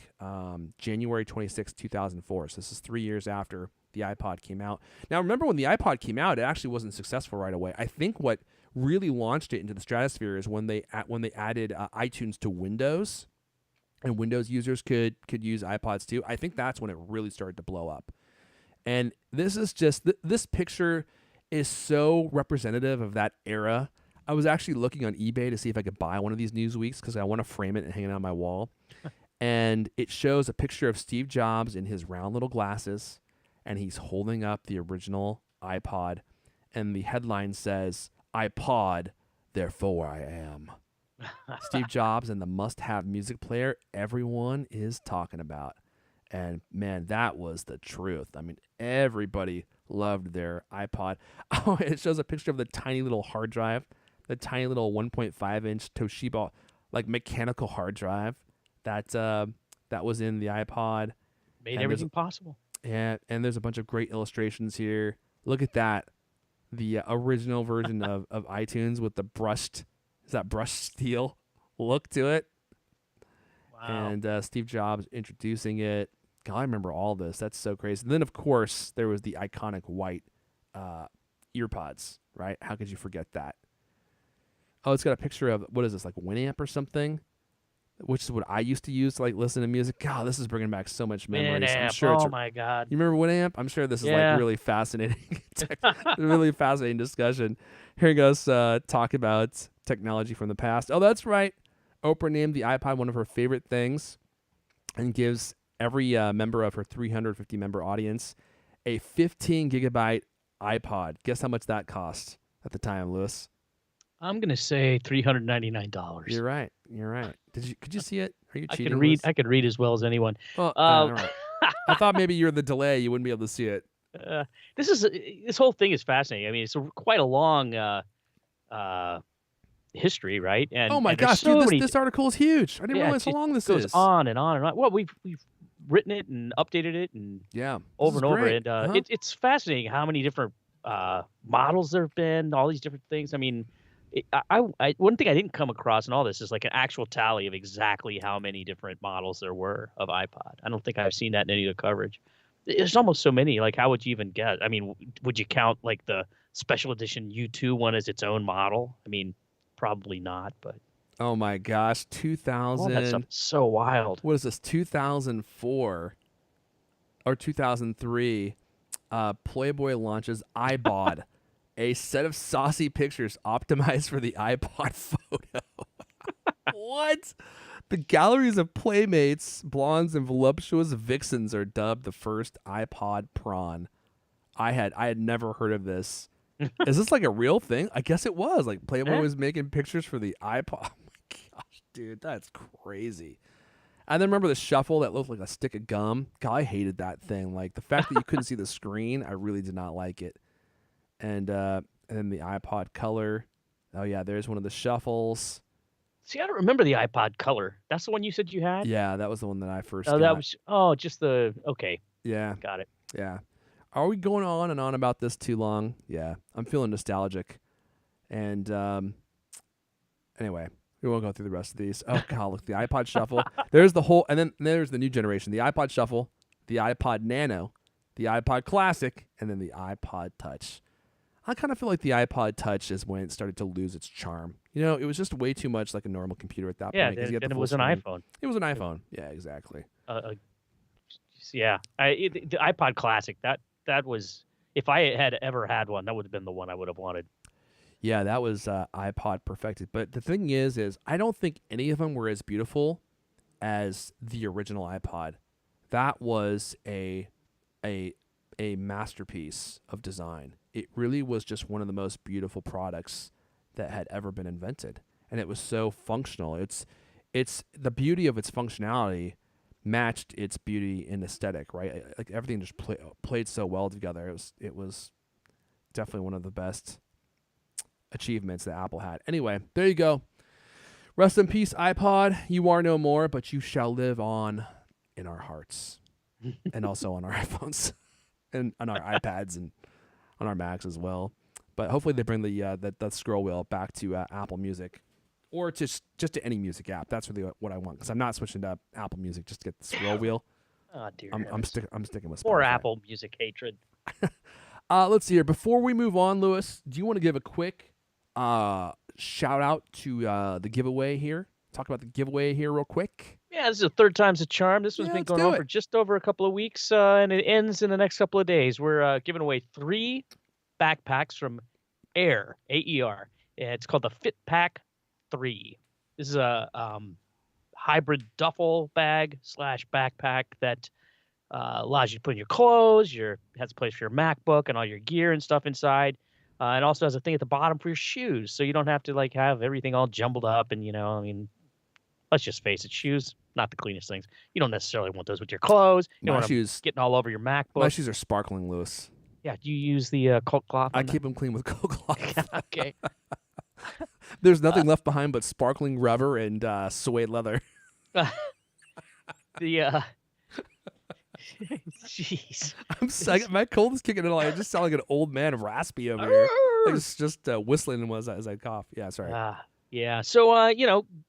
January 26, 2004. So this is 3 years after the iPod came out. Now, remember when the iPod came out, it actually wasn't successful right away. I think what really launched it into the stratosphere is when they added iTunes to Windows, and Windows users could use iPods too. I think that's when it really started to blow up. And this is just this picture is so representative of that era. I was actually looking on eBay to see if I could buy one of these Newsweeks because I want to frame it and hang it on my wall. And it shows a picture of Steve Jobs in his round little glasses, and he's holding up the original iPod, and the headline says, "iPod, therefore I am." Steve Jobs and the must-have music player everyone is talking about. And man, that was the truth. I mean, everybody loved their iPod. Oh, it shows a picture of the tiny little hard drive, the tiny little 1.5-inch Toshiba, like mechanical hard drive that was in the iPod. Made everything possible. Yeah, and there's a bunch of great illustrations here. Look at that. The original version of iTunes with the brushed steel look to it. Wow. And Steve Jobs introducing it. God, I remember all this. That's so crazy. And then, of course, there was the iconic white earpods, right? How could you forget that? Oh, it's got a picture of, what is this, like Winamp or something? Which is what I used to use to like listen to music. God, this is bringing back so much memories. Winamp. I'm sure Oh my God. You remember Winamp? I'm sure this is Yeah. like really fascinating, really fascinating discussion. Here goes talk about technology from the past. Oh, that's right. Oprah named the iPod one of her favorite things, and gives every member of her 350 member audience a 15 gigabyte iPod. Guess how much that cost at the time, Lewis? I'm gonna say $399. You're right. Could you see it? Are you I cheating? can read. Lewis? I can read as well as anyone. Well, all right. I thought maybe you're the delay. You wouldn't be able to see it. This whole thing is fascinating. I mean, it's quite a long history, right? Oh my And there's gosh, dude, so many. this article is huge. I didn't Yeah, realize how it long this goes is. on and on and on. Well, we've written it and updated it and Yeah, this over is and over, great. and Uh-huh. it's fascinating how many different models there have been, all these different things. I mean, one thing I didn't come across in all this is like an actual tally of exactly how many different models there were of iPod. I don't think I've seen that in any of the coverage. There's almost so many. Like, how would you even get? I mean, would you count like the special edition U2 one as its own model? I mean, probably not, but Oh my gosh, all that stuff 2000. is so wild. What is this? 2004 or 2003? Playboy launches iPod, a set of saucy pictures optimized for the iPod photo. What? The galleries of playmates, blondes, and voluptuous vixens are dubbed the first iPod prawn. I had never heard of this. Is this like a real thing? I guess it was. Like Playboy Eh? was making pictures for the iPod. Oh my gosh, dude, that's crazy. And then remember the shuffle that looked like a stick of gum? God, I hated that thing. Like the fact that you couldn't see the screen, I really did not like it. And then the iPod Color. Oh yeah, there's one of the shuffles. See, I don't remember the iPod Color. That's the one you said you had? Yeah, that was the one that I first Oh, that got. was just the okay, Yeah, got it. yeah. Are we going on and on about this too long? Yeah, I'm feeling nostalgic. And anyway, we won't go through the rest of these. Oh god, look, the iPod Shuffle. There's the whole, and then there's the new generation: the iPod Shuffle, the iPod Nano, the iPod Classic, and then the iPod Touch. I kind of feel like the iPod Touch is when it started to lose its charm. You know, it was just way too much like a normal computer at that Yeah, point. 'Cause you had then the it full was an screen. iPhone. It was an iPhone. Yeah, exactly. Uh, yeah, the iPod Classic. That was, if I had ever had one, that would have been the one I would have wanted. Yeah, that was iPod perfected. But the thing is I don't think any of them were as beautiful as the original iPod. That was a masterpiece of design. It really was just one of the most beautiful products that had ever been invented, and it was so functional. It's the beauty of its functionality matched its beauty in aesthetic, right? Like everything just played so well together. It was definitely one of the best achievements that Apple had. Anyway, there you go. Rest in peace, iPod. You are no more, but you shall live on in our hearts, and also on our iPhones, and on our iPads, and on our Macs as well. But hopefully they bring the scroll wheel back to Apple Music, or just to any music app. That's really what I want, because I'm not switching to Apple Music just to get the scroll wheel. Oh dear. I'm sticking with Spotify. More Apple Music hatred. Let's see here. Before we move on, Lewis, do you want to give a quick shout out to the giveaway here? Talk about the giveaway here real quick. Yeah, this is the third time's a charm. This one's Yeah, been let's going do on it. for just over a couple of weeks, and it ends in the next couple of days. We're giving away 3 backpacks from Aer, A-E-R. It's called the Fit Pack 3. This is a hybrid duffel bag / backpack that allows you to put in your clothes, has a place for your MacBook and all your gear and stuff inside. And also has a thing at the bottom for your shoes, so you don't have to like have everything all jumbled up. And I mean, let's just face it, shoes not the cleanest things. You don't necessarily want those with your clothes. You don't My want them shoes, getting all over your my MacBook. shoes are sparkling, Lewis. Yeah, do you use the Cult cloth? I on keep them clean with Cold Cloth. that? Okay. There's nothing left behind but sparkling rubber and suede leather. The jeez. My cold is kicking in. I just sound like an old man raspy over here. Like just whistling as I cough. Yeah, sorry. Yeah. So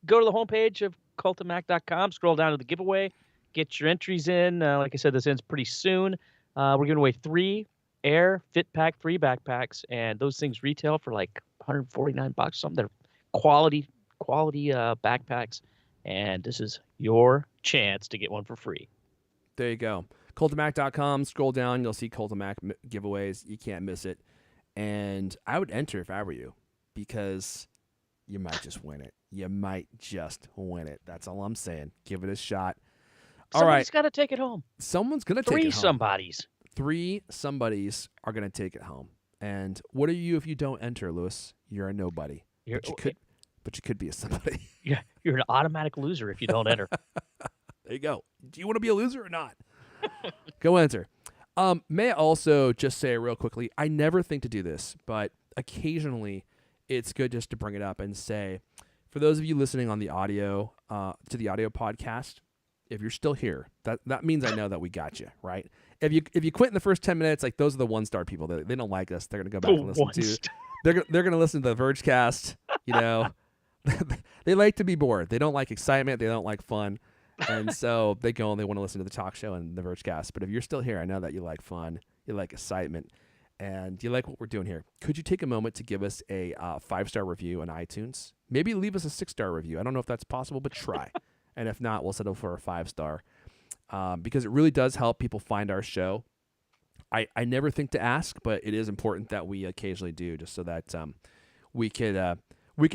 go to the homepage of cultamac.com, scroll down to the giveaway, get your entries in. Like I said, this ends pretty soon. We're giving away 3 Aer Fit Pack 3 backpacks, and those things retail for like $149. Something. They're quality backpacks, and this is your chance to get one for free. There you go. Cultamac.com. Scroll down. You'll see Cultamac giveaways. You can't miss it. And I would enter if I were you, because you might just win it. You might just win it. That's all I'm saying. Give it a shot. All right. Somebody's got to take it home. Someone's going to take it 3 home. somebodies. 3 somebodies are going to take it home. And what are you if you don't enter, Lewis? You're a nobody. But you could be a somebody. You're an automatic loser if you don't enter. There you go. Do you want to be a loser or not? Go enter. May I also just say real quickly, I never think to do this, but occasionally it's good just to bring it up and say, for those of you listening on the audio, to the audio podcast, if you're still here, that means I know that we got you, right? If you quit in the first 10 minutes, like those are the 1-star people. They don't like us. They're gonna go back and listen to. They're gonna listen to the Vergecast. You know, they like to be bored. They don't like excitement. They don't like fun, and so they go and they want to listen to the talk show and the Vergecast. But if you're still here, I know that you like fun, you like excitement, and you like what we're doing here. Could you take a moment to give us a 5-star review on iTunes? Maybe leave us a 6-star review. I don't know if that's possible, but try. And if not, we'll settle for a 5-star. Because it really does help people find our show. I never think to ask, but it is important that we occasionally do, just so that we can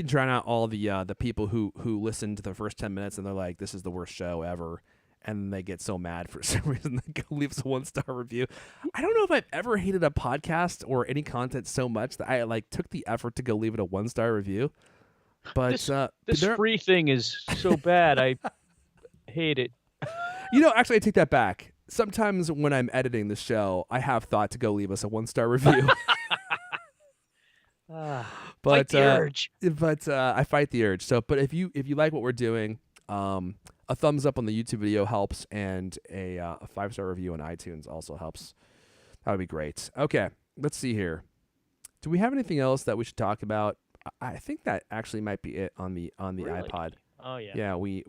drown out all the people who listen to the first 10 minutes and they're like, this is the worst show ever, and they get so mad for some reason they go leave us a 1-star review. I don't know if I've ever hated a podcast or any content so much that I like took the effort to go leave it a 1-star review. But this free thing is so bad. I hate it. Actually, I take that back. Sometimes when I'm editing the show, I have thought to go leave us a 1-star review. Fight the urge. But I fight the urge. So, but if you like what we're doing, a thumbs up on the YouTube video helps, and a 5-star review on iTunes also helps. That would be great. Okay, let's see here. Do we have anything else that we should talk about? I think that actually might be it on the Really? iPod. Oh yeah. Yeah, we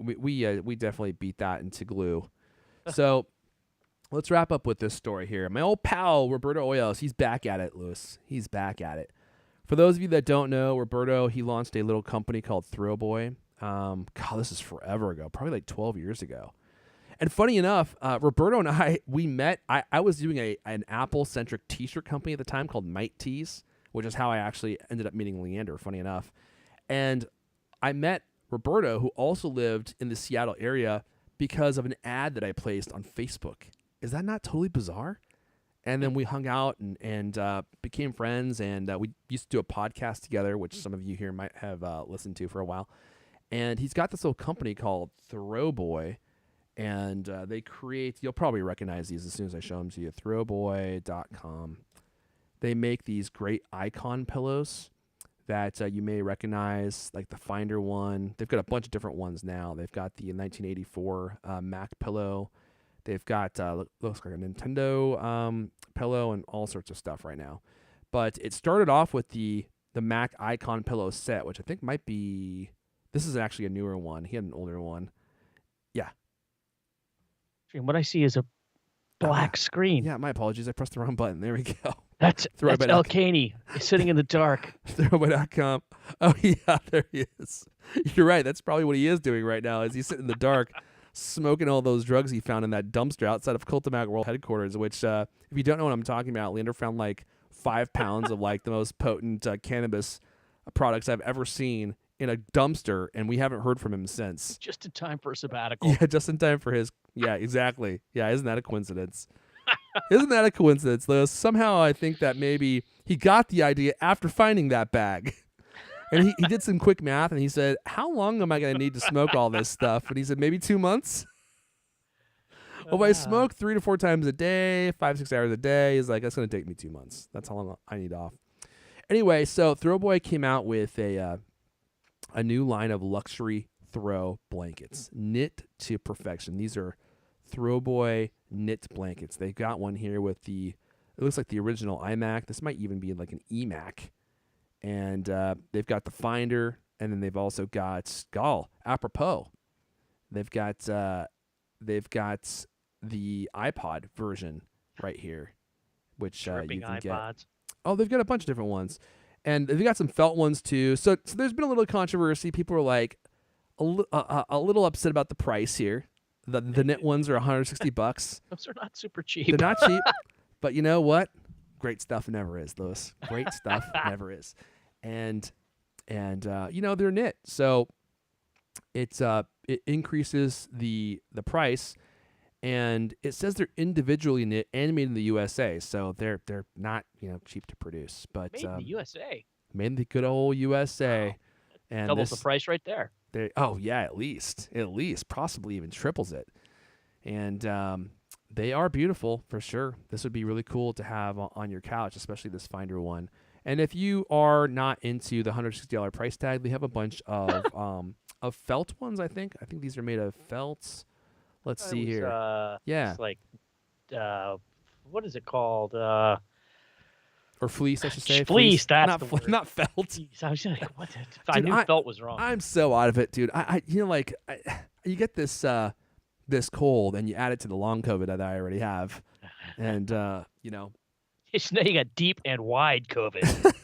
definitely beat that into glue. So let's wrap up with this story here. My old pal Roberto Hoyos, he's back at it, Lewis. He's back at it. For those of you that don't know, Roberto, he launched a little company called Throwboy. God, this is forever ago, probably like 12 years ago. And funny enough, Roberto and we met. I was doing an Apple-centric T-shirt company at the time called Might Tees, which is how I actually ended up meeting Leander, funny enough. And I met Roberto, who also lived in the Seattle area, because of an ad that I placed on Facebook. Is that not totally bizarre? And then we hung out and became friends, and we used to do a podcast together, which some of you here might have listened to for a while. And he's got this little company called Throwboy, and they create, you'll probably recognize these as soon as I show them to you, throwboy.com. They make these great icon pillows that you may recognize, like the Finder one. They've got a bunch of different ones now. They've got the 1984 Mac pillow. They've got, looks like a Nintendo pillow and all sorts of stuff right now. But it started off with the Mac icon pillow set, which I think might be, this is actually a newer one. He had an older one. Yeah. And what I see is a black screen. Yeah, my apologies. I pressed the wrong button. There we go. That's El Caney. He's sitting in the dark. Throwboy.com. Oh, yeah, there he is. You're right. That's probably what he is doing right now, is he's sitting in the dark smoking all those drugs he found in that dumpster outside of Cultimac World headquarters, which, if you don't know what I'm talking about, Leander found like 5 pounds of like the most potent cannabis products I've ever seen in a dumpster, and we haven't heard from him since. Just in time for a sabbatical. Yeah, just in time for his. Yeah, exactly. Yeah, isn't that a coincidence? Isn't that a coincidence, Lewis? Somehow I think that maybe he got the idea after finding that bag. And he did some quick math, and he said, how long am I going to need to smoke all this stuff? And he said, maybe 2 months. Well, if I smoke 3 to 4 times a day, 5-6 hours a day, he's like, that's going to take me 2 months. That's how long I need off. Anyway, so Throwboy came out with a new line of luxury throw blankets, knit to perfection. These are Throwboy knit blankets. They've got one here with it looks like the original iMac. This might even be like an eMac. And they've got the Finder, and then they've also got apropos. They've got the iPod version right here, which you can iPods. get. Oh, they've got a bunch of different ones, and they've got some felt ones too. So there's been a little controversy. People are like a little upset about the price here. The knit ones are $160. Those are not super cheap. They're not cheap, but you know what? Great stuff never is, Lewis. Great stuff never is. And they're knit. So it increases the price, and it says they're individually knit and made in the USA. So they're not, cheap to produce, but Made in the USA. Made in the good old USA. Wow. And doubles the price right there. At least possibly even triples it. And they are beautiful for sure. This would be really cool to have on your couch, especially this Finder one. And if you are not into the $160 price tag, they have a bunch of felt ones. I think these are made of felts. Let's see here. Yeah, It's like, what is it called? or fleece, I should say. Fleece. That's not the word. not felt. Fleece. I was like, what? I knew felt was wrong. I'm so out of it, dude. You get this this cold and you add it to the long COVID that I already have, and Now you got deep and wide COVID.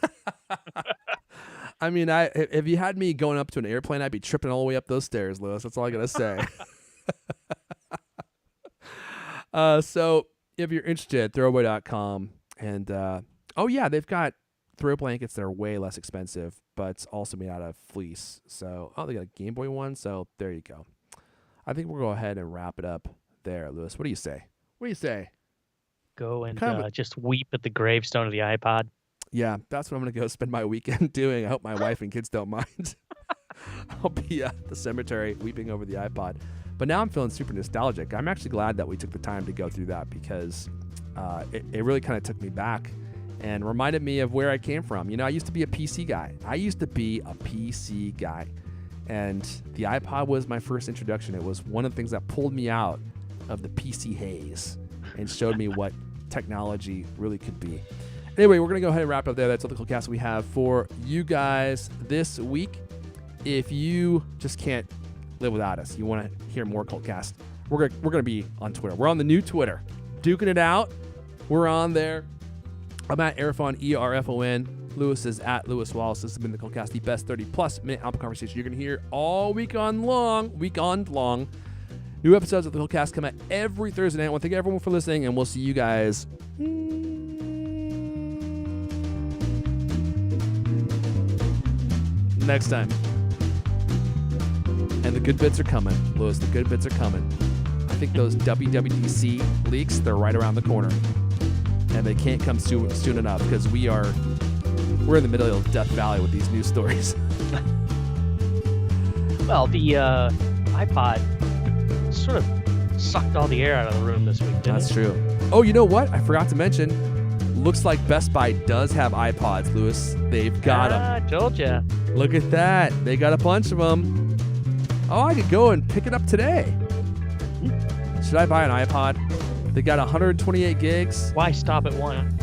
I mean, if you had me going up to an airplane, I'd be tripping all the way up those stairs, Lewis. That's all I gotta say. So if you're interested, throwboy.com, and oh yeah, they've got throw blankets that are way less expensive, but it's also made out of fleece. So they got a Game Boy one. So there you go. I think we'll go ahead and wrap it up there, Lewis. What do you say? Go and just weep at the gravestone of the iPod. Yeah, that's what I'm going to go spend my weekend doing. I hope my wife and kids don't mind. I'll be at the cemetery weeping over the iPod. But now I'm feeling super nostalgic. I'm actually glad that we took the time to go through that because it really kind of took me back and reminded me of where I came from. I used to be a PC guy. And the iPod was my first introduction. It was one of the things that pulled me out of the PC haze and showed me what technology really could be. Anyway, we're going to go ahead and wrap up there. That's all the CultCast we have for you guys this week. If you just can't live without us, you want to hear more CultCast, we're going to be on Twitter. We're on the new Twitter. Duking it out. We're on there. I'm at Erfon, ERFON. Lewis is at Lewis Wallace. This has been the CultCast, the best 30-plus minute album conversation you're going to hear all week on long. New episodes of the CultCast come out every Thursday night. I want to thank everyone for listening, and we'll see you guys next time. And the good bits are coming, Lewis. The good bits are coming. I think those WWDC leaks, they're right around the corner. And they can't come soon enough because we're in the middle of Death Valley with these news stories. Well, the iPod sort of sucked all the air out of the room this week, didn't That's it? true. Oh, you know what? I forgot to mention. Looks like Best Buy does have iPods, Lewis. They've got them. I told ya. Look at that. They got a bunch of them. Oh, I could go and pick it up today. Should I buy an iPod? They got 128 gigs. Why stop at one?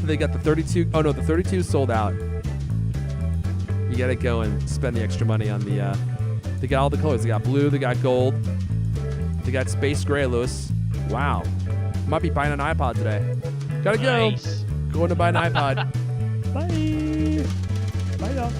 They got the 32. Oh, no, the 32 sold out. You got to go and spend the extra money on the... they got all the colors. They got blue. They got gold. They got space gray, Lewis. Wow. Might be buying an iPod today. Gotta go. Nice. Going to buy an iPod. Bye. Bye, y'all.